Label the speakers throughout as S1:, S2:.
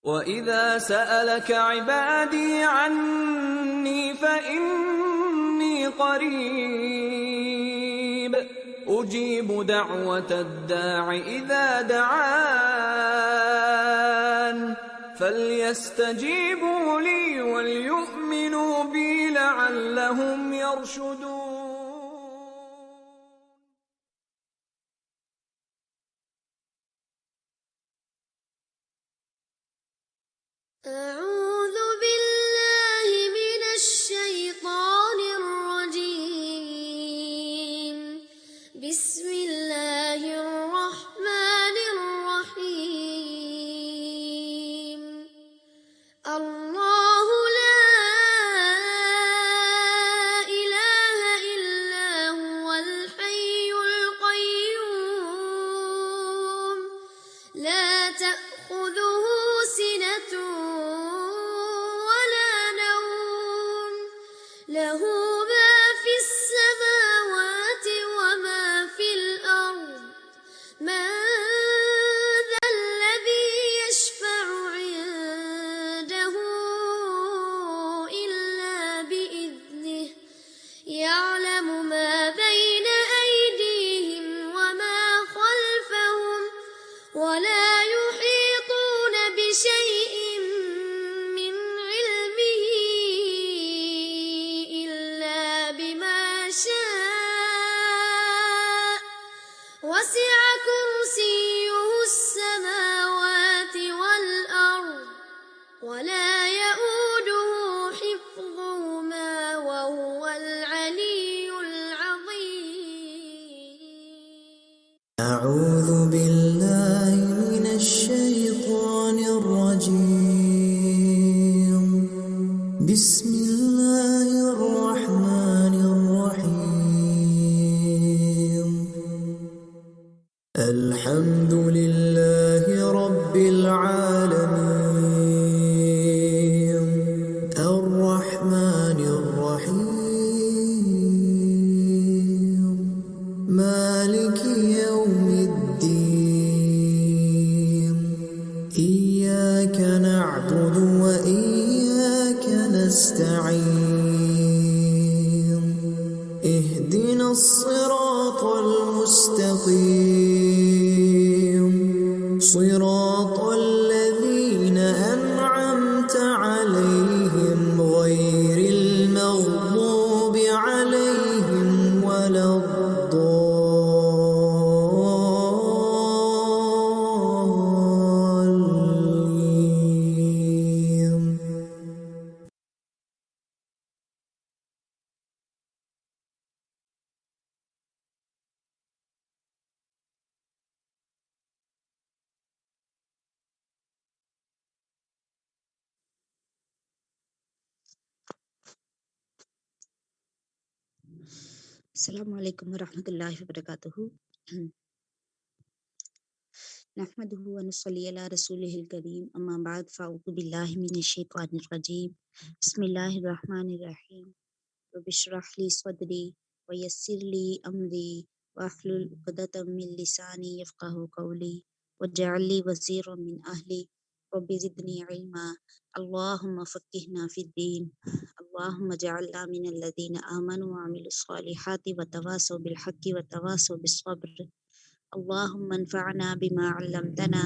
S1: وَإِذَا سَأَلَكَ عِبَادِي عَنِّي فَإِنِّي قَرِيبٌ أُجِيبُ دَعْوَةَ الدَّاعِ إِذَا دَعَانِ فَلْيَسْتَجِيبُوا لِي وَلْيُؤْمِنُوا بِي لَعَلَّهُمْ يَرْشُدُونَ.
S2: أعوذ بالله من الشيطان الرجيم. بسم الله الرحمن الرحيم. الله لا إله إلا هو الحي القيوم لا تأخذه سنة ولا نوم له ما في السماوات وما في الأرض من ذا الذي يشفع عنده إلا بإذنه يعلم ما بين أيديهم وما خلفهم ولا يحيطون بشيء من علمه إلا بما شاء وسع كرسيه السماوات والأرض ولا يؤوده حفظهما وهو العلي العظيم.
S3: أعوذ بالله من الشيطان الرجيم. بسم الله الرحمن الرحيم. الحمد لله رب العالمين الرحمن الرحيم مالك يوم الدين إياك نعبد وإياك نستعين اهدنا الصراط المستقيم صراط الذين أنعمت عليهم غير المغضوب عليهم ولا الضالين.
S4: السلام علیکم ورحمۃ اللہ وبرکاتہ. نحمده ونصلي علی رسولہ الکریم اما بعد فاعوذ باللہ من الشیطان الرجیم. بسم اللہ الرحمن الرحیم. رب اشرح لی صدری ویسر لی امری واحلل عقدۃ من لسانی یفقہوا قولی واجعل لی وزیرا من اہلی رب زدنی علما اللہم فقہنا فی الدین اللہم اجعلنا من الذین آمنوا وعملوا الصالحات وتواصوا بالحق وتواصوا بالصبر اللہم انفعنا بما علمتنا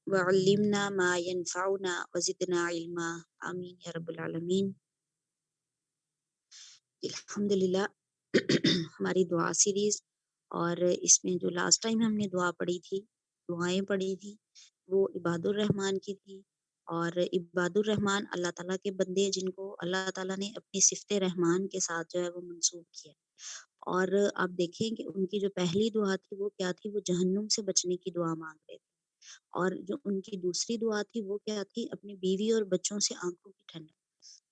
S4: وعلمنا ما ينفعنا وزدنا علما آمین یا رب العالمین. الحمدللہ ہماری دعا سیریز اور اس میں جو لاسٹ ٹائم ہم نے دعا پڑھی تھی، دعائیں پڑھی تھی، وہ عباد الرحمن کی تھی. اور عباد الرحمن اللہ تعالیٰ کے بندے جن کو اللہ تعالیٰ نے اپنی صفت رحمان کے ساتھ جو ہے وہ منسوب کیا. اور آپ دیکھیں کہ ان کی جو پہلی دعا تھی وہ کیا تھی؟ وہ جہنم سے بچنے کی دعا مانگ رہے تھے. اور جو ان کی دوسری دعا تھی وہ کیا تھی؟ اپنی بیوی اور بچوں سے آنکھوں کی ٹھنڈک.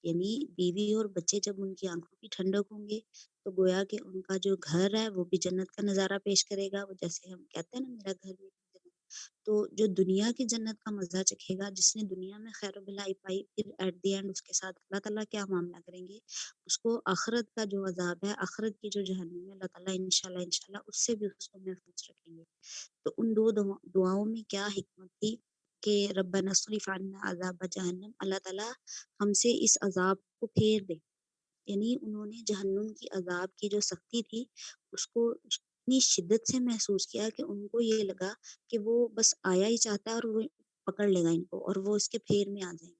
S4: یعنی بیوی اور بچے جب ان کی آنکھوں کی ٹھنڈک ہوں گے تو گویا کہ ان کا جو گھر ہے وہ بھی جنت کا نظارہ پیش کرے گا. وہ جیسے ہم کہتے ہیں نا میرا گھر بھی جنت. تو جو دنیا کی جنت کا مزہ چکھے گا، جس نے دنیا میں خیر و بھلائی پائی، پھر ایٹ دی اینڈ اس کے ساتھ اللہ تعالیٰ کیا معاملہ کریں گے؟ اس کو آخرت کا جو عذاب ہے، آخرت کی جو جہنم ہے، اللہ تعالیٰ انشاءاللہ اس سے بھی اس کو محفوظ رکھیں گے. تو ان دو دعاؤں میں کیا حکمت تھی کہ ربنا اصرف عنا عذاب جہنم، اللہ تعالیٰ ہم سے اس عذاب کو پھیر دے. یعنی انہوں نے جہنم کی عذاب کی جو سختی تھی اس کو اتنی شدت سے محسوس کیا کہ ان کو یہ لگا کہ وہ بس آیا ہی چاہتا ہے اور وہ پکڑ لے گا ان کو اور وہ اس کے پھیر میں آ جائیں گے.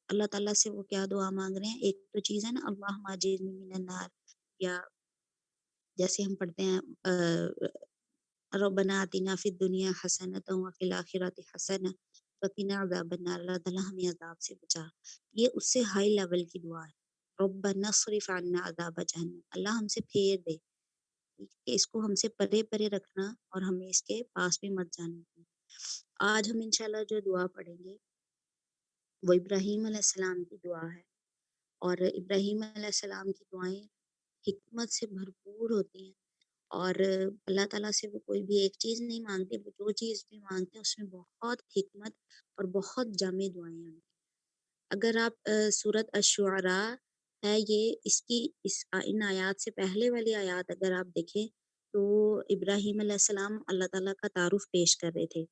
S4: اللہ تعالیٰ سے وہ کیا دعا مانگ رہے ہیں؟ ایک تو چیز ہے نا اللہم اجرنی من النار، یا جیسے ہم پڑھتے ہیں ربنا آتنا فی الدنیا حسنۃ وفی الآخرۃ حسنہ وقنا عذاب النار، اللہ تعالیٰ ہمیں عذاب سے بچا. یہ اس سے ہائی لیول کی دعا ہے. ربنا اصرف عنا عذاب جہنم، اللہ ہم سے پھیر دے، کہ اس کو ہم سے پرے پرے رکھنا اور ہمیں اس کے پاس بھی مت جانا دینا. آج ہم انشاءاللہ جو دعا پڑھیں گے وہ ابراہیم علیہ السلام کی دعا ہے، اور ابراہیم علیہ السلام کی دعائیں حکمت سے بھرپور ہوتی ہیں، اور اللہ تعالیٰ سے وہ کوئی بھی ایک چیز نہیں مانگتے، وہ جو چیز بھی مانگتے ہیں اس میں بہت حکمت اور بہت جامع دعائیں ہیں. اگر آپ سورت الشعراء ہے یہ، ان آیات سے پہلے والی آیات اگر آپ دیکھیں تو ابراہیم علیہ السلام اللہ تعالیٰ کا تعارف پیش کر رہے تھے،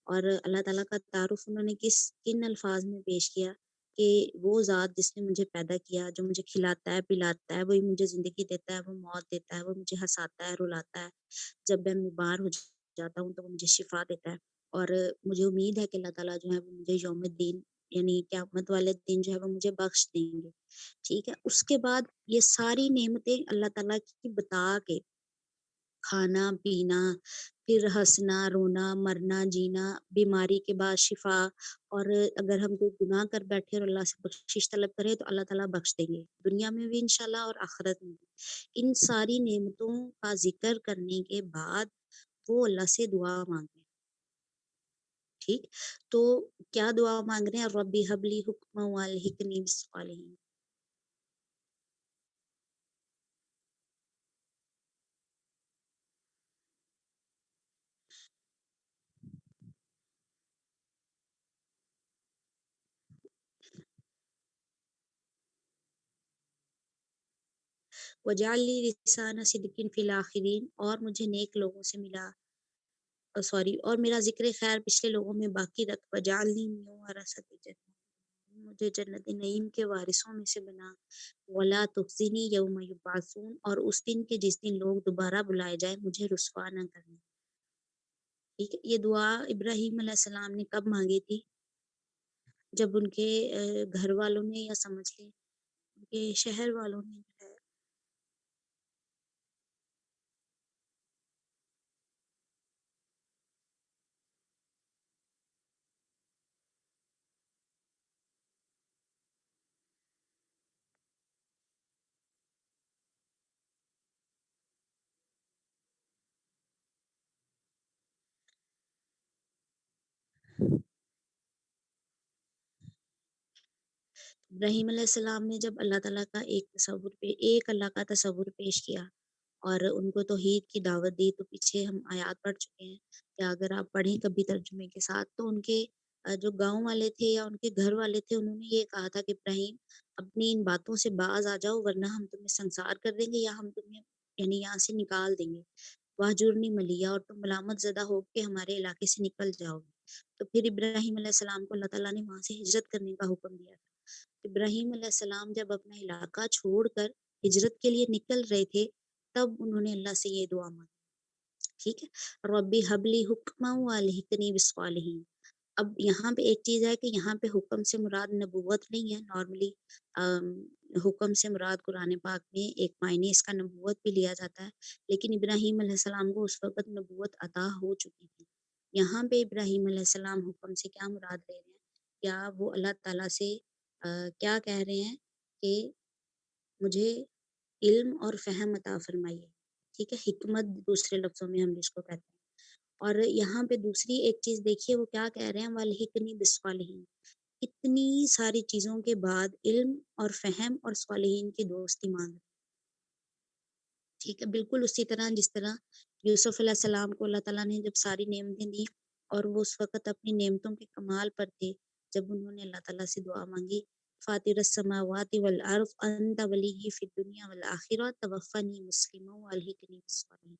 S4: اور اللہ تعالیٰ کا تعارف انہوں نے کن الفاظ میں پیش کیا کہ وہ ذات جس نے مجھے پیدا کیا، جو مجھے کھلاتا ہے پلاتا ہے، وہی مجھے زندگی دیتا ہے، وہ موت دیتا ہے، وہ مجھے ہنساتا ہے رلاتا ہے، جب میں بیمار ہو جاتا ہوں تو وہ مجھے شفا دیتا ہے، اور مجھے امید ہے کہ اللہ تعالیٰ جو ہے وہ مجھے یوم الدین یعنی قیامت والے دن جو ہے وہ مجھے بخش دیں گے. ٹھیک ہے، اس کے بعد یہ ساری نعمتیں اللہ تعالیٰ کی بتا کے، کھانا پینا، پھر ہنسنا رونا مرنا جینا، بیماری کے بعد شفا، اور اگر ہم کوئی گناہ کر بیٹھے اور اللہ سے بخشش طلب کرے تو اللہ تعالیٰ بخش دیں گے، دنیا میں بھی انشاءاللہ اور آخرت میں بھی. ان ساری نعمتوں کا ذکر کرنے کے بعد وہ اللہ سے دعا مانگیں. ٹھیک، تو کیا دعا مانگ رہے ہیں؟ ربی حبلی حکم والحقنی بالصالحین. وجعل لی لسان صدق فی الآخرین، اور مجھے نیک لوگوں سے ملا اور میرا ذکر خیر پچھلے لوگوں میں باقی رکھ. وجعلنی من ورثۃ جنت، مجھے جنت نعیم کے وارثوں میں سے بنا. ولا تخزنی یوم یبعثون، اور اس دن کے جس دن لوگ دوبارہ بلائے جائیں مجھے رسوا نہ کرنا. ٹھیک ہے، یہ دعا ابراہیم علیہ السلام نے کب مانگی تھی؟ جب ان کے گھر والوں نے، یا سمجھ لیں ان کے شہر والوں نے جو ہے ابراہیم علیہ السلام نے جب اللہ تعالیٰ کا ایک اللہ کا تصور پیش کیا اور ان کو توحید کی دعوت دی، تو پیچھے ہم آیات پڑھ چکے ہیں کہ اگر آپ پڑھیں کبھی ترجمے کے ساتھ تو ان کے جو گاؤں والے تھے یا ان کے گھر والے تھے، انہوں نے یہ کہا تھا کہ ابراہیم اپنی ان باتوں سے باز آ جاؤ، ورنہ ہم تمہیں سنسار کر دیں گے، یا ہم تمہیں یعنی یہاں سے نکال دیں گے. واہجرنی ملیہ، اور تم ملامت زدہ ہو کے ہمارے علاقے سے نکل جاؤ گے. تو پھر ابراہیم علیہ السلام کو اللہ تعالیٰ نے وہاں سے ہجرت کرنے کا حکم دیا تھا. ابراہیم علیہ السلام جب اپنا علاقہ چھوڑ کر ہجرت کے لیے نکل رہے تھے تب انہوں نے اللہ سے یہ دعا مانگی. ٹھیک ہے، ربی حبلی حکما والحقنی بالصالحین. اب یہاں پہ ایک چیز ہے کہ یہاں پہ حکم سے مراد نبوت نہیں ہے. نارملی حکم سے مراد قرآن پاک میں ایک معنی اس کا نبوت بھی لیا جاتا ہے، لیکن ابراہیم علیہ السلام کو اس وقت نبوت عطا ہو چکی تھی. یہاں پہ ابراہیم علیہ السلام حکم سے کیا مراد لے رہے ہیں؟ یا وہ اللہ تعالیٰ سے کیا کہہ رہے ہیں کہ مجھے علم اور فہم عطا فرمائیے. ٹھیک ہے، حکمت دوسرے لفظوں میں ہم جس کو کہتے ہیں. اور یہاں پہ دوسری ایک چیز دیکھیے وہ کیا کہہ رہے ہیں، والحقنی بالصالحین. اتنی ساری چیزوں کے بعد علم اور فہم اور صالحین کی دوستی مانگ. ٹھیک ہے، بالکل اسی طرح جس طرح یوسف علیہ السلام کو اللہ تعالیٰ نے جب ساری نعمتیں دی اور وہ اس وقت اپنی نعمتوں کے کمال پر تھے، جب انہوں نے اللہ تعالیٰ سے دعا مانگی فاطر السماوات والارض انت ولی فی الدنیا والآخرہ توفنی مسلما والحقنی بالصالحین.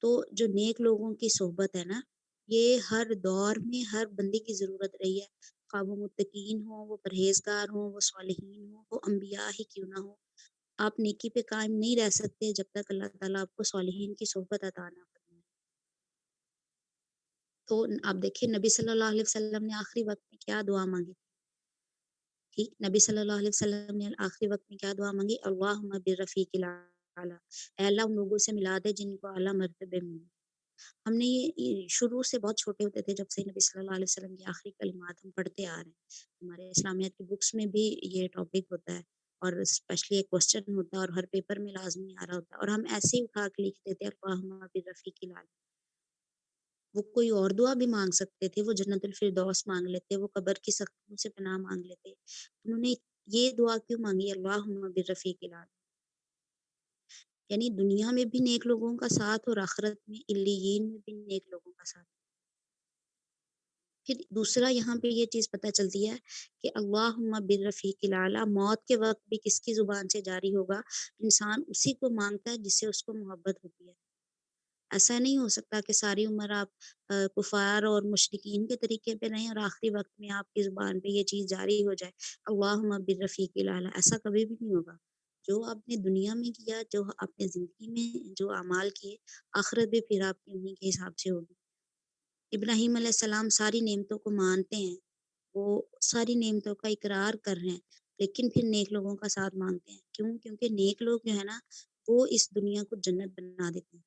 S4: تو جو نیک لوگوں کی صحبت ہے نا، یہ ہر دور میں ہر بندے کی ضرورت رہی ہے، خواہ وہ متقین ہوں، وہ پرہیزگار ہوں، وہ صالحین ہوں، وہ انبیاء ہی کیوں نہ ہوں۔ آپ نیکی پہ قائم نہیں رہ سکتے جب تک اللہ تعالیٰ آپ کو صالحین کی صحبت عطا نہ فرمائے۔ تو آپ دیکھیں نبی صلی اللہ علیہ وسلم نے آخری وقت میں کیا دعا مانگی؟ ٹھیک، نبی صلی اللہ علیہ وسلم نے آخری وقت میں کیا دعا مانگی؟ اللہم بالرفیق الاعلیٰ، اے اللہ ان لوگوں سے ملا دے جن کو اعلیٰ مرتبے میں ملے۔ ہم نے یہ شروع سے بہت چھوٹے ہوتے تھے جب سے نبی صلی اللہ علیہ وسلم کی آخری کلمات ہم پڑھتے آ رہے ہیں، ہمارے اسلامیات کی بکس میں بھی یہ ٹاپک ہوتا ہے، اور اسپیشلی ایک کوسچن ہوتا ہے اور ہر پیپر میں لازمی آ رہا ہوتا ہے، اور ہم ایسے ہی اٹھا کے لکھتے تھے اللہم بالرفیق الاعلیٰ۔ وہ کوئی اور دعا بھی مانگ سکتے تھے، وہ جنت الفردوس مانگ لیتے، وہ قبر کی سختیوں سے پناہ مانگ لیتے، انہوں نے یہ دعا کیوں مانگی اللہم بالرفیق الاعلیٰ؟ یعنی دنیا میں بھی نیک لوگوں کا ساتھ اور آخرت میں علیین میں بھی نیک لوگوں کا ساتھ۔ پھر دوسرا یہاں پہ یہ چیز پتہ چلتی ہے کہ اللہم بالرفیق الاعلیٰ موت کے وقت بھی کس کی زبان سے جاری ہوگا؟ انسان اسی کو مانگتا ہے جس سے اس کو محبت ہوتی ہے۔ ایسا نہیں ہو سکتا کہ ساری عمر آپ کفار اور مشرکین کے طریقے پہ رہیں اور آخری وقت میں آپ کی زبان پہ یہ چیز جاری ہو جائے اللہم بالرفیق الاعلیٰ، ایسا کبھی بھی نہیں ہوگا۔ جو آپ نے دنیا میں کیا، جو آپ نے زندگی میں جو اعمال کیے، آخرت بھی پھر آپ کی انہیں کے حساب سے ہوگی۔ ابراہیم علیہ السلام ساری نعمتوں کو مانتے ہیں، وہ ساری نعمتوں کا اقرار کر رہے ہیں، لیکن پھر نیک لوگوں کا ساتھ مانگتے ہیں۔ کیوں؟ کیونکہ نیک لوگ جو ہے نا وہ اس دنیا کو جنت بنا دیتے ہیں۔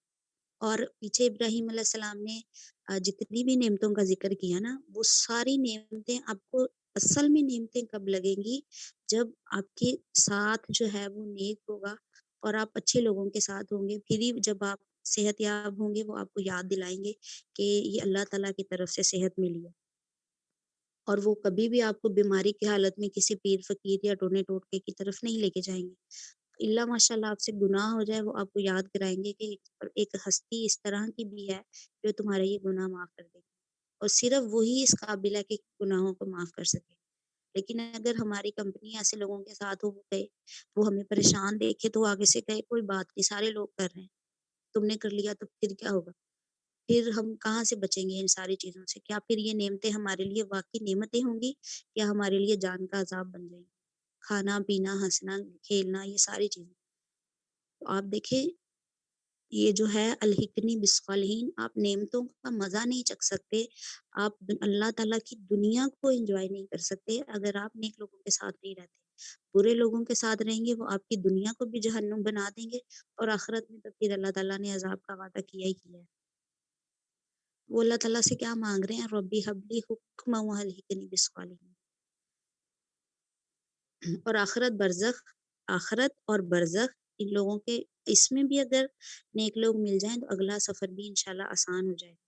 S4: اور پیچھے ابراہیم علیہ السلام نے جتنی بھی نعمتوں کا ذکر کیا نا، وہ ساری نعمتیں آپ کو اصل میں نعمتیں کب لگیں گی؟ جب آپ کے ساتھ جو ہے وہ نیک ہوگا اور آپ اچھے لوگوں کے ساتھ ہوں گے، پھر ہی جب آپ صحت یاب ہوں گے وہ آپ کو یاد دلائیں گے کہ یہ اللہ تعالیٰ کی طرف سے صحت ملی ہے، اور وہ کبھی بھی آپ کو بیماری کی حالت میں کسی پیر فقیر یا ٹونے ٹوٹکے کی طرف نہیں لے کے جائیں گے۔ اللہ ماشاء اللہ آپ سے گناہ ہو جائے وہ آپ کو یاد کرائیں گے کہ ایک ہستی اس طرح کی بھی ہے جو تمہارے یہ گناہ معاف کر دے گی، اور صرف وہی اس قابل ہے کہ گناہوں کو معاف کر سکے۔ لیکن اگر ہماری کمپنی ایسے لوگوں کے ساتھ ہو گئے، وہ ہمیں پریشان دیکھے تو آگے سے کہے کوئی بات نہیں، سارے لوگ کر رہے ہیں، تم نے کر لیا تو پھر کیا ہوگا؟ پھر ہم کہاں سے بچیں گے ان ساری چیزوں سے؟ کیا پھر یہ نعمتیں ہمارے لیے واقعی نعمتیں ہوں گی یا ہمارے لیے جان کا عذاب بن جائیں گی؟ کھانا پینا، ہنسنا کھیلنا، یہ ساری چیزیں تو آپ دیکھیں یہ جو ہے الحقنی بالصالحین، آپ نعمتوں کا مزہ نہیں چکھ سکتے، آپ اللہ تعالیٰ کی دنیا کو انجوائے نہیں کر سکتے اگر آپ نیک لوگوں کے ساتھ نہیں رہتے۔ برے لوگوں کے ساتھ رہیں گے وہ آپ کی دنیا کو بھی جہنم بنا دیں گے، اور آخرت میں تو پھر اللہ تعالیٰ نے عذاب کا وعدہ کیا ہی کیا ہے۔ وہ اللہ تعالیٰ سے کیا مانگ رہے ہیں؟ ربی حبلی حکما والحقنی بالصالحین۔ اور آخرت اور برزخ ان لوگوں کے اس میں بھی اگر نیک لوگ مل جائیں تو اگلا سفر بھی انشاءاللہ آسان ہو جائے گا۔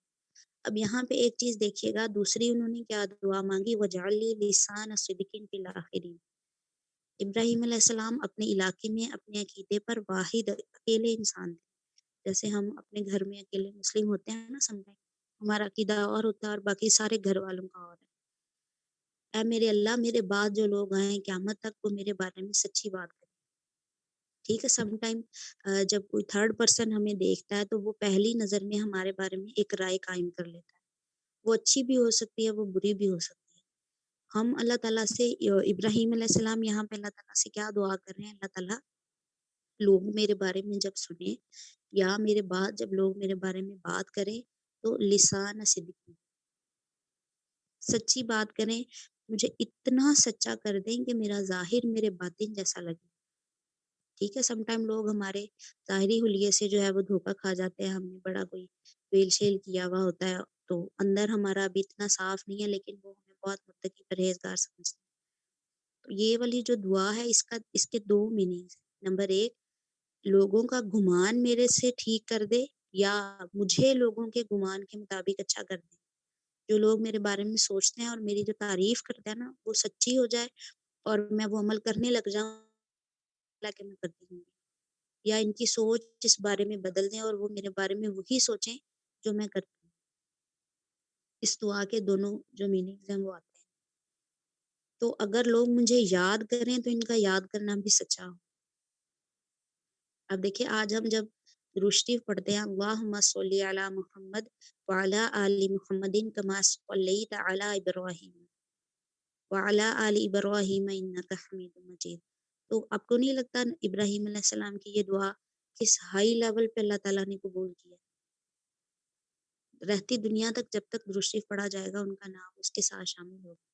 S4: اب یہاں پہ ایک چیز دیکھیے گا، دوسری انہوں نے کیا دعا مانگی؟ وَاجْعَل لِي لِسَانَ صِدْقٍ فِي الْآخِرِينَ۔ ابراہیم علیہ السلام اپنے علاقے میں اپنے عقیدے پر واحد اکیلے انسان تھے، جیسے ہم اپنے گھر میں اکیلے مسلم ہوتے ہیں نا، سمجھیں ہمارا عقیدہ اور ہوتا ہے اور باقی سارے گھر والوں کا اور ہے۔ اے میرے اللہ، میرے بعد جو لوگ آئیں قیامت تک وہ میرے بارے میں سچی بات کریں۔ ٹھیک ہے، سم ٹائم جب کوئی تھرڈ پرسن ہمیں دیکھتا ہے تو وہ پہلی نظر میں ہمارے بارے میں ایک رائے قائم کر لیتا ہے، وہ اچھی بھی ہو سکتی ہے، وہ بری بھی ہو سکتی ہے۔ ہم اللہ تعالیٰ سے ابراہیم علیہ السلام یہاں پہ اللہ تعالیٰ سے کیا دعا کر رہے ہیں؟ اللہ تعالیٰ لوگ میرے بارے میں جب سنیں یا میرے بعد جب لوگ میرے بارے میں بات کریں تو لسان صدق، سچی بات کریں، مجھے اتنا سچا کر دیں کہ میرا ظاہر میرے باطن جیسا لگے۔ ٹھیک ہے، سم ٹائم لوگ ہمارے ظاہری حلیے سے جو ہے وہ دھوکا کھا جاتے ہیں، ہم نے بڑا کوئی ویل شیل کیا ہوا ہوتا ہے تو اندر ہمارا ابھی اتنا صاف نہیں ہے، لیکن وہ ہمیں بہت متقی پرہیزگار سمجھتے ہیں۔ تو یہ والی جو دعا ہے اس کے دو میننگز ہیں۔ نمبر ایک، لوگوں کا گمان میرے سے ٹھیک کر دے، یا مجھے لوگوں کے گمان کے مطابق اچھا کر دے۔ جو لوگ میرے بارے میں سوچتے ہیں اور میری جو تعریف کرتے ہیں نا وہ سچی ہو جائے اور میں وہ عمل کرنے لگ جاؤں اللہ کہ میں کرتی ہوں، یا ان کی سوچ اس بارے میں بدل دیں اور وہ میرے بارے میں وہی سوچیں جو میں کرتی ہوں۔ اس دعا کے دونوں جو میننگز ہیں وہ آتے ہیں۔ تو اگر لوگ مجھے یاد کریں تو ان کا یاد کرنا بھی سچا ہو۔ اب دیکھیں آج ہم جب درود شریف پڑھتے ہیں اللہم صلی علی محمد وعلی آل محمدin کما صلیت علی ابراہیم وعلی آل ابراہیم انک حمید مجید۔ تو آپ کو نہیں لگتا ابراہیم علیہ السلام کی یہ دعا کس ہائی لیول پہ اللہ تعالیٰ نے قبول کیا؟ رہتی دنیا تک جب تک درود شریف پڑھا جائے گا ان کا نام اس کے ساتھ شامل ہوگا۔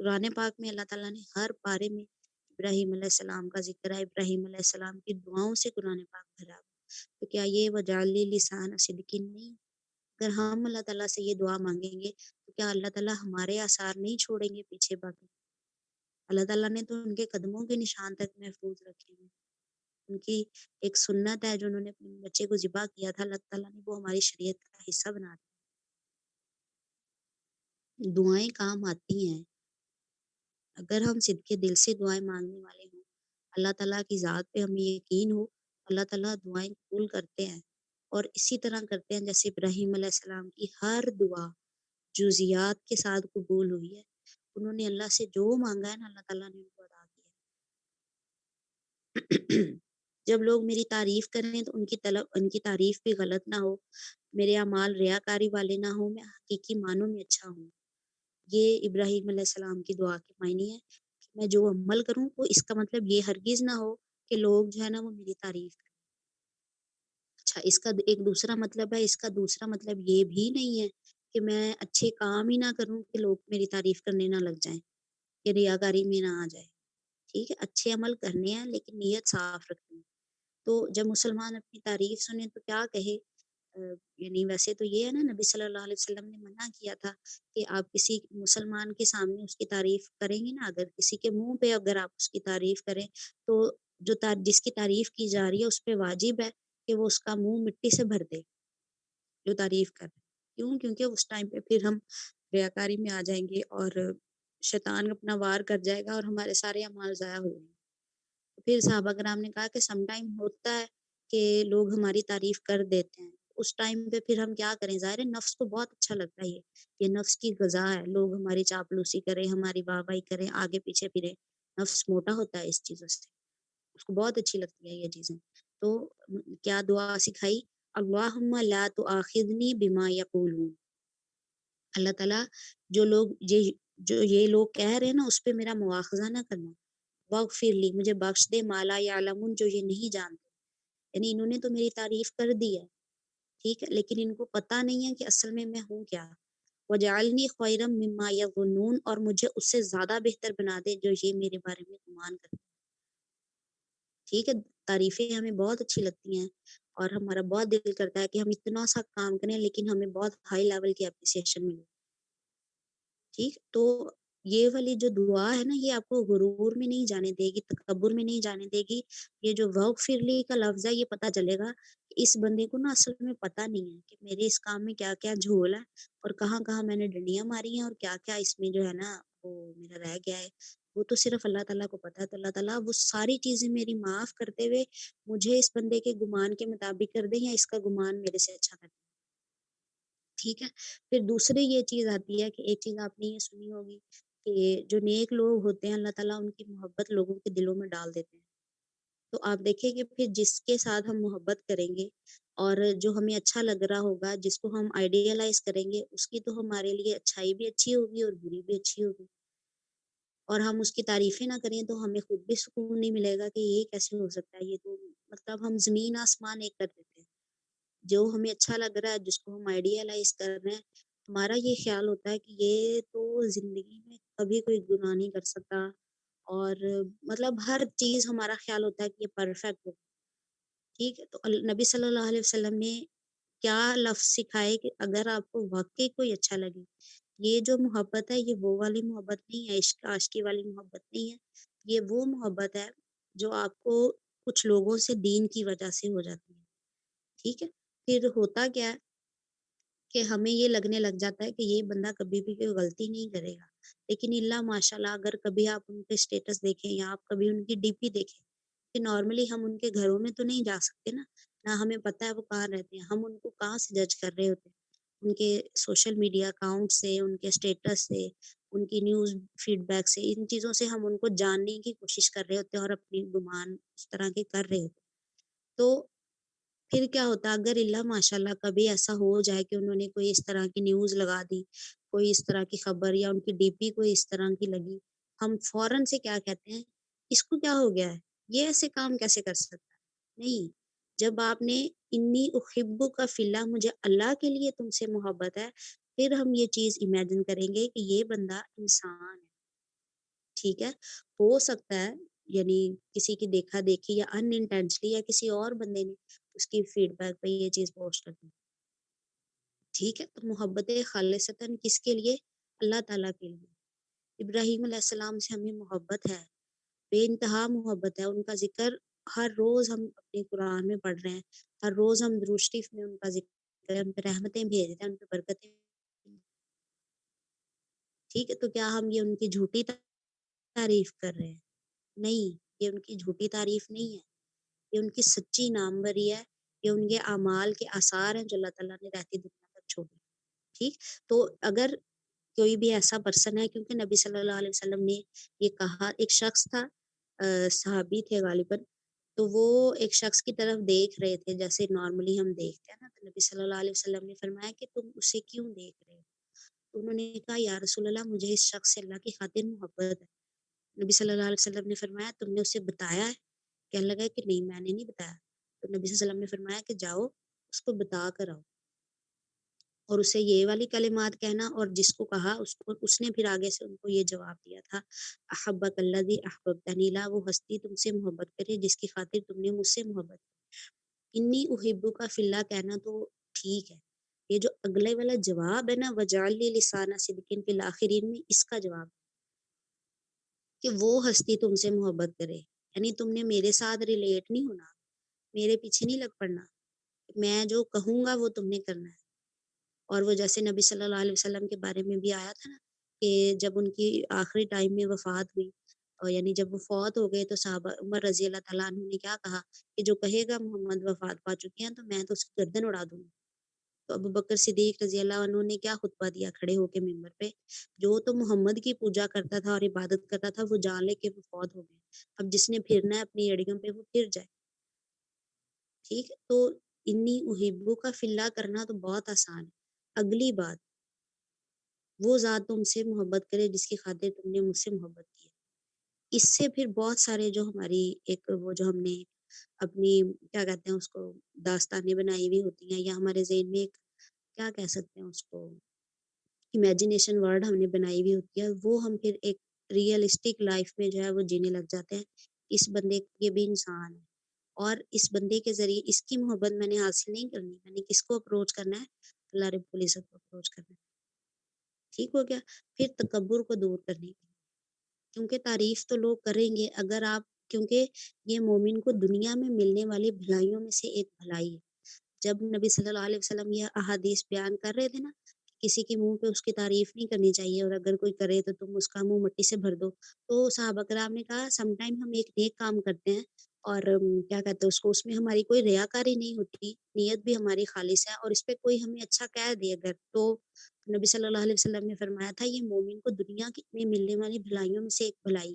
S4: قرآن پاک میں اللہ تعالیٰ نے ہر پارے میں ابراہیم علیہ السلام کا ذکر ہے، ابراہیم علیہ السلام کی دعاؤں سے قرآن پاک بھرا ہوا۔ تو کیا یہ وجعل لی لسان صدق نہیں؟ اگر ہم اللہ تعالیٰ سے یہ دعا مانگیں گے تو کیا اللہ تعالیٰ ہمارے آثار نہیں چھوڑیں گے پیچھے باقی؟ اللہ تعالیٰ نے تو ان کے قدموں کے نشان تک محفوظ رکھے ہیں۔ ان کی ایک سنت ہے جو انہوں نے اپنے بچے کو ذبح کیا تھا، اللہ تعالیٰ نے وہ ہماری شریعت کا حصہ بنا دیا۔ دعائیں کام آتی ہیں اگر ہم صدقے دل سے دعائیں مانگنے والے ہوں، اللہ تعالیٰ کی ذات پہ ہمیں یقین ہو، اللہ تعالیٰ دعائیں قبول کرتے ہیں، اور اسی طرح کرتے ہیں جیسے ابراہیم علیہ السلام کی ہر دعا جزیات کے ساتھ قبول ہوئی ہے۔ انہوں نے اللہ سے جو مانگا ہے نا اللہ تعالیٰ نے ان کو عطا کیا۔ جب لوگ میری تعریف کریں تو ان کی تعریف بھی غلط نہ ہو، میرے اعمال ریاکاری والے نہ ہوں، میں حقیقی معنوں میں اچھا ہوں۔ یہ ابراہیم علیہ السلام کی دعا کے معنی ہے کہ میں جو عمل کروں وہ اس کا مطلب یہ ہرگز نہ ہو کہ لوگ جو ہے نا وہ میری تعریف کریں۔ اچھا، اس کا ایک دوسرا مطلب ہے، اس کا دوسرا مطلب یہ بھی نہیں ہے کہ میں اچھے کام ہی نہ کروں کہ لوگ میری تعریف کرنے نہ لگ جائیں، کہ ریاکاری میں نہ آ جائے۔ ٹھیک ہے، اچھے عمل کرنے ہیں لیکن نیت صاف رکھنی ہے۔ تو جب مسلمان اپنی تعریف سنیں تو کیا کہے؟ یعنی ویسے تو یہ ہے نا، نبی صلی اللہ علیہ وسلم نے منع کیا تھا کہ آپ کسی مسلمان کے سامنے اس کی تعریف کریں گے نا، اگر کسی کے منہ پہ اگر آپ اس کی تعریف کریں تو جس کی تعریف کی جا رہی ہے اس پہ واجب ہے کہ وہ اس کا منہ مٹی سے بھر دے جو تعریف کر رہے ہیں۔ کیوں؟ کیونکہ اس ٹائم پہ پھر ہم ریاکاری میں آ جائیں گے اور شیطان اپنا وار کر جائے گا اور ہمارے سارے اعمال ضائع ہو جائیں گے۔ پھر صحابہ کرام نے کہا کہ سم ٹائم ہوتا ہے کہ لوگ ہماری تعریف کر دیتے ہیں، اس ٹائم پہ پھر ہم کیا کریں؟ ظاہر ہے نفس کو بہت اچھا لگتا ہے، یہ نفس کی غذا ہے، لوگ ہماری چاپلوسی کریں، ہماری واہ واہی کریں، آگے پیچھے پھرے، نفس موٹا ہوتا ہے اس چیزوں سے، اس کو بہت اچھی لگتی ہے یہ چیزیں۔ تو کیا دعا سکھائی؟ اللہم لا تؤاخذنی بما یقولون، اللہ تعالیٰ جو یہ لوگ کہہ رہے ہیں نا اس پہ میرا مواخذہ نہ کرنا، واغفر لی، مجھے بخش دے، ما لا یعلمون، جو یہ نہیں جانتے۔ یعنی انہوں نے تو میری تعریف کر دی ہے، ٹھیک ہے، لیکن ان کو پتہ نہیں ہے کہ اصل میں ہوں کیا۔ وجعلنی خیرا مما یظنون، اور مجھے اس سے زیادہ بہتر بنا دے جو یہ میرے بارے میں گمان کرتے ہیں۔ ٹھیک ہے، تعریفیں ہمیں بہت اچھی لگتی ہیں اور ہمارا بہت دل کرتا ہے کہ ہم اتنا سا کام کریں لیکن ہمیں بہت ہائی لیول کی اپریسیشن ملے۔ ٹھیک، تو یہ والی جو دعا ہے نا یہ آپ کو غرور میں نہیں جانے دے گی، تکبر میں نہیں جانے دے گی۔ یہ جو وغفر لی کا لفظ ہے یہ پتہ چلے گا کہ اس بندے کو نا اصل میں پتہ نہیں ہے کہ میرے اس کام میں کیا کیا جھول ہے اور کہاں کہاں میں نے ڈنڈیاں ماری ہیں اور کیا کیا اس میں جو ہے نا وہ میرا رہ گیا ہے، وہ تو صرف اللہ تعالیٰ کو پتہ ہے۔ تو اللہ تعالیٰ وہ ساری چیزیں میری معاف کرتے ہوئے مجھے اس بندے کے گمان کے مطابق کر دیں یا اس کا گمان میرے سے اچھا کر دیں۔ ٹھیک ہے، پھر دوسرے یہ چیز آتی ہے کہ ایک چیز آپ نے یہ سنی ہوگی کہ جو نیک لوگ ہوتے ہیں اللہ تعالیٰ ان کی محبت لوگوں کے دلوں میں ڈال دیتے ہیں۔ تو آپ دیکھیں کہ پھر جس کے ساتھ ہم محبت کریں گے اور جو ہمیں اچھا لگ رہا ہوگا، جس کو ہم آئیڈیالائز کریں گے، اس کی تو ہمارے لیے اچھائی بھی اچھی ہوگی اور بری بھی اچھی ہوگی، اور ہم اس کی تعریفیں نہ کریں تو ہمیں خود بھی سکون نہیں ملے گا کہ یہ کیسے ہو سکتا ہے، یہ تو مطلب ہم زمین آسمان ایک کر دیتے ہیں۔ جو ہمیں اچھا لگ رہا ہے، جس کو ہم آئیڈیالائز کر رہے ہیں، ہمارا یہ خیال ہوتا ہے کہ یہ تو زندگی میں کبھی کوئی گناہ نہیں کر سکتا، اور مطلب ہر چیز ہمارا خیال ہوتا ہے کہ یہ پرفیکٹ ہو۔ ٹھیک ہے، تو نبی صلی اللہ علیہ وسلم نے کیا لفظ سکھائے کہ اگر آپ کو واقعی کوئی اچھا لگے، یہ جو محبت ہے یہ وہ والی محبت نہیں ہے، عشق عاشقی والی محبت نہیں ہے، یہ وہ محبت ہے جو آپ کو کچھ لوگوں سے دین کی وجہ سے ہو جاتی ہے۔ ٹھیک ہے، پھر ہوتا کیا ہے کہ ہمیں یہ لگنے لگ جاتا ہے کہ یہ بندہ کبھی بھی کوئی غلطی نہیں کرے گا، لیکن اللہ ماشاء اللہ اگر کبھی آپ ان کے اسٹیٹس دیکھیں یا آپ کبھی ان کی ڈی پی دیکھیں کہ نارملی ہم ان کے گھروں میں تو نہیں جا سکتے نا، نہ ہمیں پتہ ہے وہ کہاں رہتے ہیں، ہم ان کو کہاں سے جج کر رہے ہوتے ہیں؟ ان کے سوشل میڈیا اکاؤنٹ سے، ان کے اسٹیٹس سے، ان کی نیوز فیڈ بیک سے، ان چیزوں سے ہم ان کو جاننے کی کوشش کر رہے ہوتے ہیں اور اپنی گمان اس طرح کے کر رہے ہوتے ہیں۔ تو پھر کیا ہوتا اگر اللہ ماشاءاللہ کبھی ایسا ہو جائے کہ انہوں نے کوئی اس طرح کی نیوز لگا دی، کوئی اس طرح کی خبر یا ان کی ڈی پی کوئی اس طرح کی لگی، ہم فوراً سے کیا کہتے ہیں، اس کو کیا ہو گیا ہے، یہ ایسے کام کیسے کر سکتا ہے؟ نہیں، جب آپ نے انی احب کا فلا مجھے اللہ کے لیے تم سے محبت ہے، پھر ہم یہ چیز امیجن کریں گے کہ یہ بندہ انسان ہے، ٹھیک ہے، ہو سکتا ہے یعنی کسی کی دیکھا دیکھی یا ان انٹینشنلی یا کسی اور بندے نے اس کی فیڈ بیک پہ یہ چیز پوسٹ کر دی، ٹھیک ہے، تو محبت خالصتاً کس کے لیے؟ اللہ تعالیٰ کے لیے۔ ابراہیم علیہ السلام سے ہمیں محبت ہے، بے انتہا محبت ہے، ان کا ذکر ہر روز ہم اپنے قرآن میں پڑھ رہے ہیں، ہر روز ہم درود شریف میں ان کا ذکر، ان پہ رحمتیں بھیج رہے ہیں، ان پہ برکتیں، ٹھیک ہے، تو کیا ہم یہ ان کی جھوٹی تعریف کر رہے ہیں؟ نہیں، یہ ان کی جھوٹی تعریف نہیں ہے، یہ ان کی سچی ناموری ہے، یہ ان کے اعمال کے آثار ہیں جو اللہ تعالیٰ نے رہتی دنیا تک چھوڑے، ٹھیک، تو اگر کوئی بھی ایسا پرسن ہے، کیونکہ نبی صلی اللہ علیہ وسلم نے یہ کہا، ایک شخص تھا، صحابی تھے غالباً، تو وہ ایک شخص کی طرف دیکھ رہے تھے جیسے نارملی ہم دیکھتے ہیں نا، تو نبی صلی اللہ علیہ وسلم نے فرمایا کہ تم اسے کیوں دیکھ رہے ہو؟ تو انہوں نے کہا یا رسول اللہ مجھے اس شخص سے اللہ کی خاطر محبت ہے۔ نبی صلی اللہ علیہ وسلم نے فرمایا تم نے اسے بتایا ہے؟ کہنے لگا کہ نہیں میں نے نہیں بتایا۔ تو نبی صلی اللہ علیہ وسلم نے فرمایا کہ جاؤ اس کو بتا کر آؤ، اور اسے یہ والی کلمات کہنا، اور جس کو کہا اس نے پھر آگے سے ان کو یہ جواب دیا تھا، احبک الذی احببتنی، لا، وہ ہستی تم سے محبت کرے جس کی خاطر تم نے مجھ سے محبت کی۔ انی احبو کا فی اللہ کہنا تو ٹھیک ہے، یہ جو اگلے والا جواب ہے نا، وجعل لی لسان صدق فی الاخرین میں، اس کا جواب کہ وہ ہستی تم سے محبت کرے، یعنی تم نے میرے ساتھ ریلیٹ نہیں ہونا، میرے پیچھے نہیں لگ پڑنا، میں جو کہوں گا وہ تم نے کرنا ہے۔ اور وہ جیسے نبی صلی اللہ علیہ وسلم کے بارے میں بھی آیا تھا نا کہ جب ان کی آخری ٹائم میں وفات ہوئی، اور یعنی جب وہ فوت ہو گئے، تو صحابہ عمر رضی اللہ تعالیٰ عنہ نے کیا کہا کہ جو کہے گا محمد وفات پا چکے ہیں تو میں تو اس کی گردن اڑا دوں گا۔ تو ابو بکر صدیق رضی اللہ عنہ نے کیا خطبہ دیا کھڑے ہو کے ممبر پہ، جو تو محمد کی پوجا کرتا تھا اور عبادت کرتا تھا وہ جان لے کہ وہ فوت ہو گئے، اب جس نے پھرنا ہے اپنی اڑیوں پہ وہ پھر جائے، ٹھیک ہے، تو انی احبو کا فی اللہ کرنا تو بہت آسان ہے۔ اگلی بات، وہ ذات تم سے محبت کرے جس کی خاطر تم نے مجھ سے محبت کی ہے، اس سے پھر بہت سارے جو ہماری ایک وہ جو ہم نے اپنی کیا کہتے ہیں اس کو داستانیں بنائی ہوئی ہوتی ہیں، یا ہمارے ذہن میں ایک کیا کہہ سکتے ہیں اس کو امیجنیشن ورڈ ہم نے بنائی ہوئی ہوتی ہے، وہ ہم پھر ایک ریئلسٹک لائف میں جو ہے وہ جینے لگ جاتے ہیں، اس بندے یہ بھی انسان ہے، اور اس بندے کے ذریعے اس کی محبت میں نے حاصل نہیں کرنی، میں نے کس کو اپروچ کرنا ہے؟ اللہ رب العزت کو اپروچ کرنا ہے، ٹھیک ہو گیا۔ پھر تکبر کو دور کرنے کے لیے، کیونکہ تعریف تو لوگ کریں گے اگر آپ، کیونکہ یہ مومن کو دنیا میں ملنے والی بھلائیوں میں سے ایک بھلائی ہے۔ جب نبی صلی اللہ علیہ وسلم یہ احادیث بیان کر رہے تھے نا، کسی کے منہ پہ اس کی تعریف نہیں کرنی چاہیے، اور اگر کوئی کرے تو تم اس کا منہ مٹی سے بھر دو، تو صحابہ کرام نے کہا سم ٹائم ہم ایک نیک کام کرتے ہیں اور کیا کہتے ہیں اس کو، اس میں ہماری کوئی ریاکاری نہیں ہوتی، نیت بھی ہماری خالص ہے، اور اس پہ کوئی ہمیں اچھا کہہ دے اگر، تو نبی صلی اللہ علیہ وسلم نے فرمایا تھا یہ مومن کو دنیا میں ملنے والی بھلائیوں میں سے ایک بھلائی،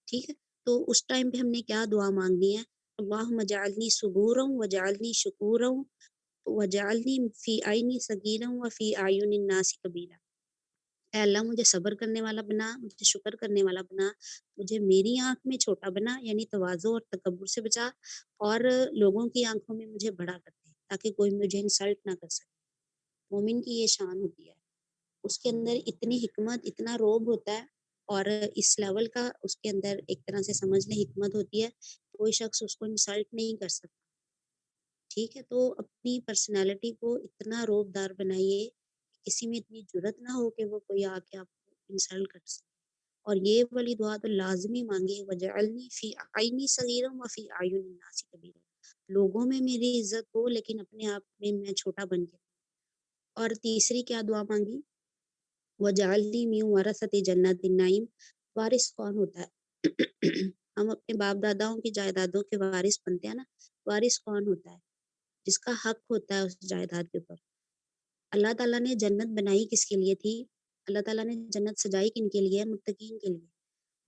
S4: ٹھیک ہے، تو اس ٹائم پہ ہم نے کیا دعا مانگنی ہے؟ اللہم اجعلنی صبورا وجعلنی شکورا وجعلنی فی عینی صغیرا وفی اعین الناس کبیرا، اے اللہ مجھے صبر کرنے والا بنا، مجھے شکر کرنے والا بنا، مجھے میری آنکھ میں چھوٹا بنا، یعنی تواضع اور تکبر سے بچا، اور لوگوں کی آنکھوں میں مجھے بڑا کر دے تاکہ کوئی مجھے انسلٹ نہ کر سکے۔ مومن کی یہ شان ہوتی ہے، اس کے اندر اتنی حکمت، اتنا روب ہوتا ہے، اور اس لیول کا اس کے اندر ایک طرح سے سمجھ لیں حکمت ہوتی ہے، کوئی شخص اس کو انسلٹ نہیں کر سکتا، ٹھیک ہے، تو اپنی پرسنالٹی کو اتنا روب دار بنائیے کہ کسی میں اتنی جرت نہ ہو کہ وہ کوئی آ کے آپ کو انسلٹ کر سکے، اور یہ والی دعا تو لازمی مانگے، وجعلنی فی عینی صغیرا وفی اعین الناس کبیرا، لوگوں میں میری عزت ہو لیکن اپنے آپ میں چھوٹا بن کے۔ اور تیسری کیا دعا مانگی؟ وجعلنی من ورثۃ جنات النعیم، وارث کون ہوتا ہے؟ ہم اپنے باپ داداؤں کی جائیدادوں کے وارث بنتے ہیں نا، وارث کون ہوتا ہے؟ جس کا حق ہوتا ہے اس جائیداد کے اوپر۔ اللہ تعالیٰ نے جنت بنائی کس کے لیے تھی؟ اللہ تعالیٰ نے جنت سجائی کن کے لیے؟ متقین کے لیے،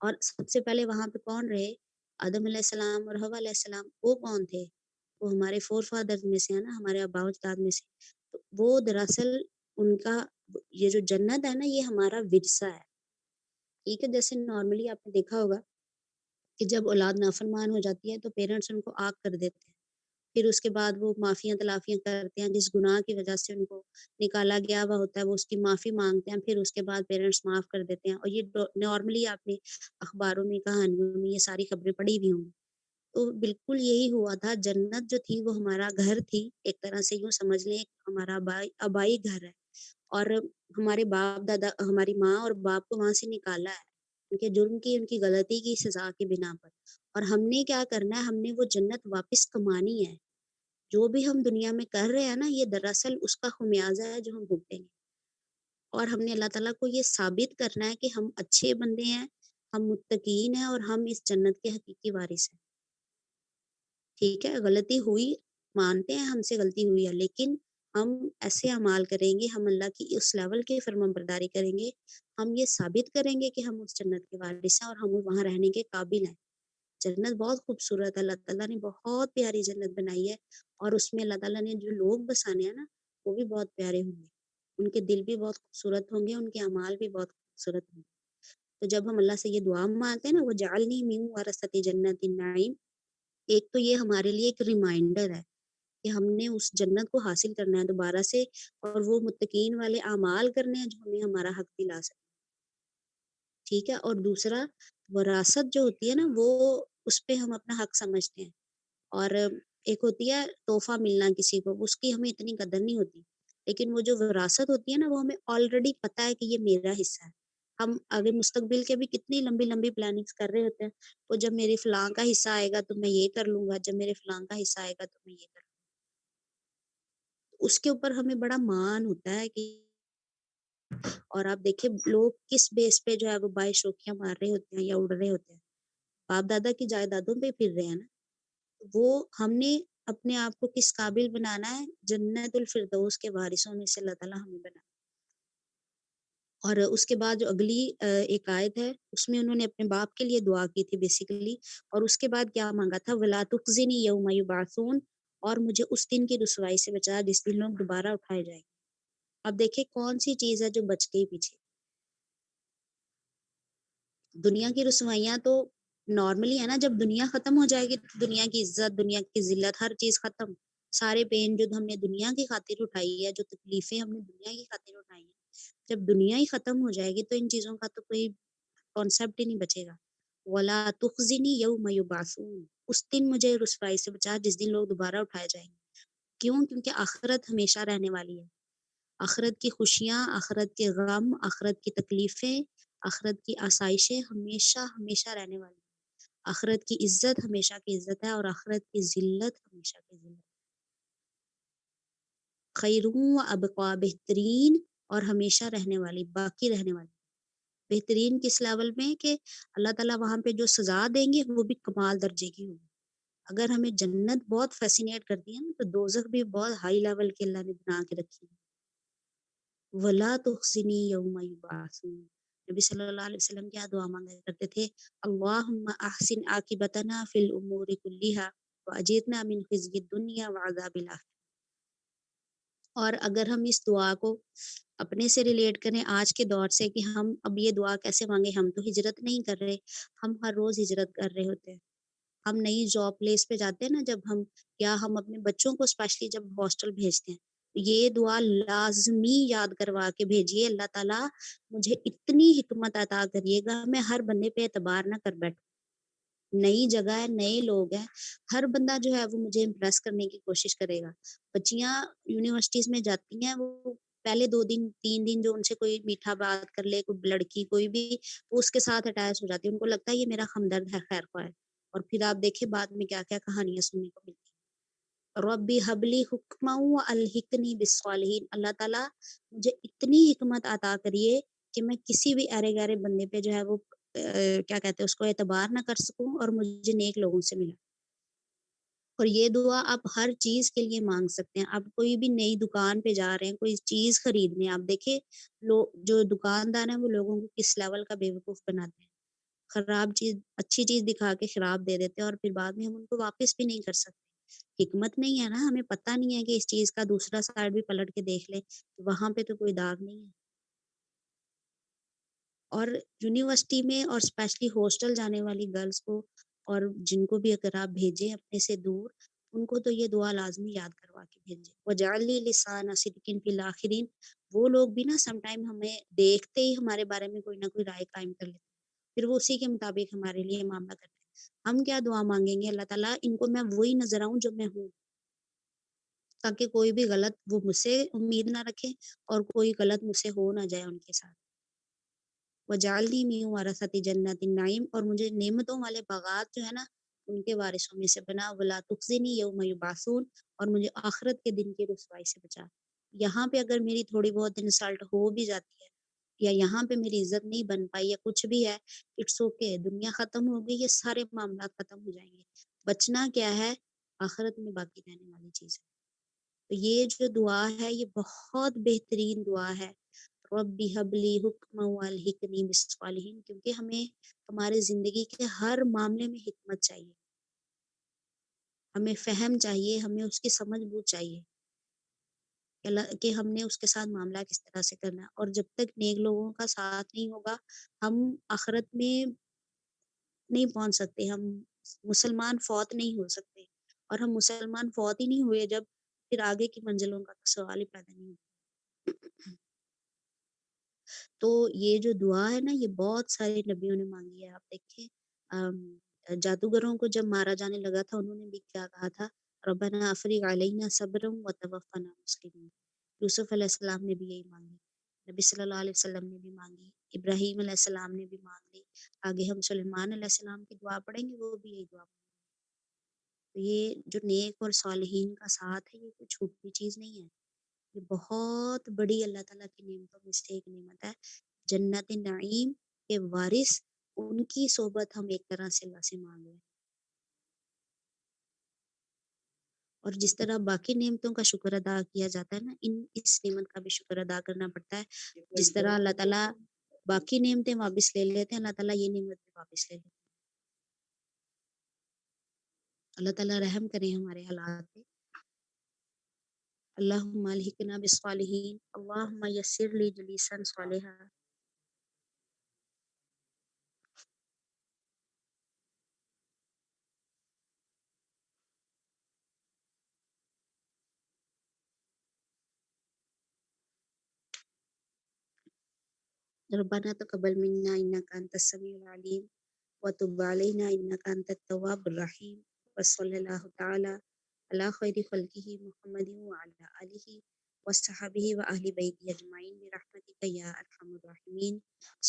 S4: اور سب سے پہلے وہاں پہ کون رہے؟ آدم علیہ السلام اور حوا علیہ السلام، وہ کون تھے؟ وہ ہمارے فور فادر میں سے ہے نا، ہمارے آباء و اجداد میں سے، تو وہ دراصل ان کا یہ جو جنت ہے نا یہ ہمارا ورثہ ہے، ٹھیک ہے؟ جیسے نارملی آپ نے دیکھا ہوگا کہ جب اولاد نافرمان ہو جاتی ہے تو پیرنٹس ان کو آگ کر دیتے ہیں، پھر اس کے بعد وہ معافیاں تلافیاں کرتے ہیں، جس گناہ کی وجہ سے ان کو نکالا گیا ہوا ہوتا ہے وہ اس کی معافی مانگتے ہیں، پھر اس کے بعد پیرنٹس معاف کر دیتے ہیں، اور یہ نارملی آپ نے اخباروں میں کہانیوں میں یہ ساری خبریں پڑھی بھی ہوں گی۔ تو بالکل یہی ہوا تھا، جنت جو تھی وہ ہمارا گھر تھی، ایک طرح سے یوں سمجھ لیں ہمارا آبائی گھر ہے، اور ہمارے باپ دادا ہماری ماں اور باپ کو وہاں سے نکالا ہے ان کے جرم کی، ان کی غلطی کی سزا کی بنا پر، اور ہم نے کیا کرنا ہے، ہم نے وہ جنت واپس کمانی ہے۔ جو بھی ہم دنیا میں کر رہے ہیں نا یہ دراصل اس کا خمیازہ ہے جو ہم بھگتیں گے، اور ہم نے اللہ تعالیٰ کو یہ ثابت کرنا ہے کہ ہم اچھے بندے ہیں، ہم متقین ہیں، اور ہم اس جنت کے حقیقی وارث ہیں، ٹھیک ہے؟ غلطی ہوئی، مانتے ہیں ہم سے غلطی ہوئی ہے، لیکن ہم ایسے اعمال کریں گے، ہم اللہ کی اس لیول کی فرمان برداری کریں گے، ہم یہ ثابت کریں گے کہ ہم اس جنت کے وارث ہیں اور ہم وہاں رہنے کے قابل ہیں۔ جنت بہت خوبصورت ہے، اللہ تعالیٰ نے بہت پیاری جنت بنائی ہے، اور اس میں اللہ تعالیٰ نے جو لوگ بسانے ہیں نا وہ بھی بہت پیارے ہوں گے، ان کے دل بھی بہت خوبصورت ہوں گے، ان کے اعمال بھی بہت خوبصورت ہوں گے۔ تو جب ہم اللہ سے یہ دعا مانگتے ہیں نا، وہ جعلنی من ورثۃ جنت النعیم، ایک تو یہ ہمارے لیے ایک ریمائنڈر ہے کہ ہم نے اس جنت کو حاصل کرنا ہے دوبارہ سے، اور وہ متقین والے اعمال کرنے ہیں جو ہمیں ہمارا حق دلا سکتے، ٹھیک ہے؟ اور دوسرا وراثت جو ہوتی ہے نا وہ اس پہ ہم اپنا حق سمجھتے ہیں، اور ایک ہوتی ہے تحفہ ملنا کسی کو، اس کی ہمیں اتنی قدر نہیں ہوتی، لیکن وہ جو وراثت ہوتی ہے نا وہ ہمیں آلریڈی پتہ ہے کہ یہ میرا حصہ ہے۔ ہم آگے مستقبل کے بھی کتنی لمبی لمبی پلاننگز کر رہے ہوتے ہیں، وہ جب میرے فلاں کا حصہ آئے گا تو میں یہ کر لوں گا، جب میرے فلاں کا حصہ آئے گا تو میں یہ کر لوں گا، اس کے اوپر ہمیں بڑا مان ہوتا ہے کہ، اور آپ دیکھیں لوگ کس بیس پہ جو ہے وہ بائی شوخیاں مار رہے ہوتے ہیں یا اڑ رہے ہوتے ہیں، باپ دادا کی جائیدادوں پہ پھر رہے ہیں نا، وہ ہم نے اپنے آپ کو کس قابل بنانا ہے، جنت الفردوس کے وارثوں میں سے اللہ تعالیٰ ہمیں بنا۔ اور اس کے بعد جو اگلی ایک آیت ہے اس میں انہوں نے اپنے باپ کے لیے دعا کی تھی بیسیکلی، اور اس کے بعد کیا مانگا تھا، وَلَا تُخْزِنِي يَوْمَ يُبْعَثُونَ، اور مجھے اس دن کی رسوائی سے بچا جس دن لوگ دوبارہ اٹھائے جائیں گے۔ اب دیکھیں کون سی چیز ہے جو بچ گئی پیچھے، دنیا کی رسوائیاں تو نارملی ہے نا، جب دنیا ختم ہو جائے گی تو دنیا کی عزت، دنیا کی ذلت، ہر چیز ختم، سارے پین جو ہم نے دنیا کی خاطر اٹھائی ہے، جو تکلیفیں ہم نے دنیا کی خاطر اٹھائی ہیں، جب دنیا ہی ختم ہو جائے گی تو ان چیزوں کا تو کوئی کانسیپٹ ہی نہیں بچے گا۔ وَلَا تُخْزِنِي يَوْمَ يُبْعَثُونَ، اس دن مجھے رسوائی سے بچا جس دن لوگ دوبارہ اٹھائے جائیں گے، کیوں؟ کیونکہ آخرت ہمیشہ رہنے والی ہے، آخرت کی خوشیاں، آخرت کے غم، آخرت کی تکلیفیں، آخرت کی آسائشیں ہمیشہ ہمیشہ رہنے والی ہیں، آخرت کی عزت ہمیشہ کی عزت ہے، اور آخرت کی ذلت ہمیشہ کی ذلت ہے، خیروں و ابقا، بہترین اور ہمیشہ رہنے والی، باقی رہنے والی، بہترین کس لیول میں کہ اللہ تعالیٰ وہاں پہ جو سزا دیں گے وہ بھی کمال درجے کی ہوگی۔ اگر ہمیں جنت بہت فیسینیٹ کرتی ہے نا تو دوزخ بھی بہت ہائی لیول کے اللہ نے بنا کے رکھی ہے۔ وَلَا تُخْزِنِي يَوْمَ يُبْعَثُونَ، نبی صلی اللہ علیہ وسلم کیا دعا مانگا کرتے تھے، اللہم احسن عاقبتنا فی الامور کلیہا واجرنا من خزی الدنیا وعذاب الاخرہ۔ اور اگر ہم اس دعا کو اپنے سے ریلیٹ کریں آج کے دور سے کہ ہم اب یہ دعا کیسے مانگیں، ہم تو ہجرت نہیں کر رہے، ہم ہر روز ہجرت کر رہے ہوتے ہیں، ہم نئی جاب پلیس پہ جاتے ہیں نا جب ہم، یا ہم اپنے بچوں کو اسپیشلی جب ہاسٹل بھیجتے ہیں، یہ دعا لازمی یاد کروا کے بھیجیے، اللہ تعالیٰ مجھے اتنی حکمت عطا کریے گا میں ہر بندے پہ اعتبار نہ کر بیٹھوں، نئی جگہ ہے، نئے لوگ ہیں، ہر بندہ جو ہے وہ مجھے امپریس کرنے کی کوشش کرے گا۔ بچیاں یونیورسٹیز میں جاتی ہیں، وہ پہلے 2 دن 3 دن جو ان سے کوئی میٹھا بات کر لے، کوئی لڑکی کوئی بھی، وہ اس کے ساتھ اٹیچ ہو جاتی ہے، ان کو لگتا ہے یہ میرا ہمدرد ہے، خیر خواہ ہے، اور پھر آپ دیکھیں بعد میں کیا کیا کہانیاں سننے کو ملتی ہیں۔ ربی حبلی حکما الحقنی بالصالحین، اللہ تعالیٰ مجھے اتنی حکمت عطا کریے کہ میں کسی بھی ارے گارے بندے پہ جو ہے وہ کیا کہتے ہیں اس کو اعتبار نہ کر سکوں، اور مجھے نیک لوگوں سے ملا۔ اور یہ دعا آپ ہر چیز کے لیے مانگ سکتے ہیں، آپ کوئی بھی نئی دکان پہ جا رہے ہیں، کوئی چیز خریدنے، آپ دیکھیں لوگ جو دکاندار ہیں وہ لوگوں کو کس لیول کا بیوقوف بناتے ہیں، خراب چیز اچھی چیز دکھا کے خراب دے دیتے ہیں، اور پھر بعد میں ہم ان کو واپس بھی نہیں کر سکتے، حکمت نہیں ہے نا، ہمیں پتہ نہیں ہے کہ اس چیز کا دوسرا سائڈ بھی پلٹ کے دیکھ لیں، وہاں پہ تو کوئی داغ نہیں ہے۔ اور یونیورسٹی میں اور اسپیشلی ہاسٹل جانے والی گرلس کو اور جن کو بھی اگر آپ بھیجیں اپنے سے دور، ان کو تو یہ دعا لازمی یاد کروا کے بھیجیں۔ وَجَعَلْ لِي لِسَانَ صِدْقٍ فِي الْآخِرِينَ۔ وہ لوگ بھی نا سم ٹائم ہمیں دیکھتے ہی ہمارے بارے میں کوئی نہ کوئی رائے قائم کر لیتے ہیں، پھر وہ اسی کے مطابق ہمارے لیے معاملہ کرتے ہیں۔ ہم کیا دعا مانگیں گے؟ اللہ تعالیٰ ان کو میں وہی نظر آؤں جو میں ہوں، تاکہ کوئی بھی غلط وہ مجھ سے امید نہ رکھے اور کوئی غلط مجھ سے ہو نہ جائے ان کے ساتھ۔ وَجَعَلْنِی مِن وَرَثَۃِ جَنَّةِ النَّعِیم، اور مجھے نعمتوں والے باغات جو ہے نا ان کے وارثوں میں سے بنا۔ وَلَا تُخْزِنِی یَوْمَ یُبْعَثُونَ، اور مجھے آخرت کے دن کی رسوائی سے بچا۔ یہاں پہ اگر میری تھوڑی بہت انسلٹ ہو بھی جاتی ہے یا یہاں پہ میری عزت نہیں بن پائی یا کچھ بھی ہے، اٹس اوکے، دنیا ختم ہوگی، یہ سارے معاملات ختم ہو جائیں گے۔ بچنا کیا ہے؟ آخرت میں باقی رہنے والی چیز ہے۔ تو یہ جو دعا ہے یہ بہت بہترین دعا ہے، رب ہب لی حکما والحقنی بالصالحین، کیونکہ ہمیں ہمارے زندگی کے ہر معاملے میں حکمت چاہیے، ہمیں فہم چاہیے، ہمیں اس کی سمجھ بوجھ چاہیے کہ ہم نے اس کے ساتھ معاملہ کس طرح سے کرنا ہے۔ اور جب تک نیک لوگوں کا ساتھ نہیں ہوگا ہم آخرت میں نہیں پہنچ سکتے، ہم مسلمان فوت نہیں ہو سکتے، اور ہم مسلمان فوت ہی نہیں ہوئے جب پھر آگے کی منزلوں کا تو سوال ہی پیدا نہیں ہوتا۔ تو یہ جو دعا ہے نا یہ بہت سارے نبیوں نے مانگی ہے۔ آپ دیکھیں جادوگروں کو جب مارا جانے لگا تھا انہوں نے بھی کیا کہا تھا؟ ربنا افرغ علینا صبرا وتوفنا مسلمین۔ یوسف علیہ السلام نے بھی یہی مانگی، نبی صلی اللہ علیہ وسلم نے بھی مانگی، ابراہیم علیہ السلام نے بھی مانگ لی، آگے ہم سلیمان علیہ السلام کی دعا پڑھیں گے وہ بھی یہی دعا مانگیں گے۔ تو یہ جو نیک اور صالحین کا ساتھ ہے یہ کوئی چھوٹی چیز نہیں ہے، یہ بہت بڑی اللہ تعالیٰ کی نعمتوں میں سے ایک نعمت ہے۔ جنت نعیم کے وارث، ان کی صحبت ہم ایک طرح سے اللہ سے مانگ رہے ہیں۔ اور جس طرح باقی نعمتوں کا شکر ادا کیا جاتا ہے نا، اس نعمت کا بھی شکر ادا کرنا پڑتا ہے۔ جس طرح اللہ تعالیٰ باقی نعمتیں واپس لے لیتے ہیں، اللہ تعالیٰ یہ نعمت بھی واپس لے لیتے ہیں۔ اللہ تعالیٰ رحم کریں ہمارے حالات پہ۔ اللہم الحقنا بالصالحین، اللہم یسر لی جلیسا صالحا۔ ربنا تقبل منا انک انت السمیع العلیم وتب علینا انک انت التواب الرحیم، وصلی اللہ تعالی علی خیر خلقہ محمد وعلی آلہ وصحبہ واہل بیتہ اجمعین برحمتک یا ارحم الراحمین۔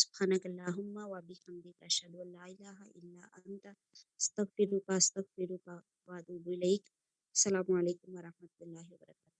S4: سبحانک اللہم وبحمدک اشہد ان لا الہ الا انت استغفرک واتوب الیک۔ السلام علیکم ورحمۃ اللہ وبرکاتہ۔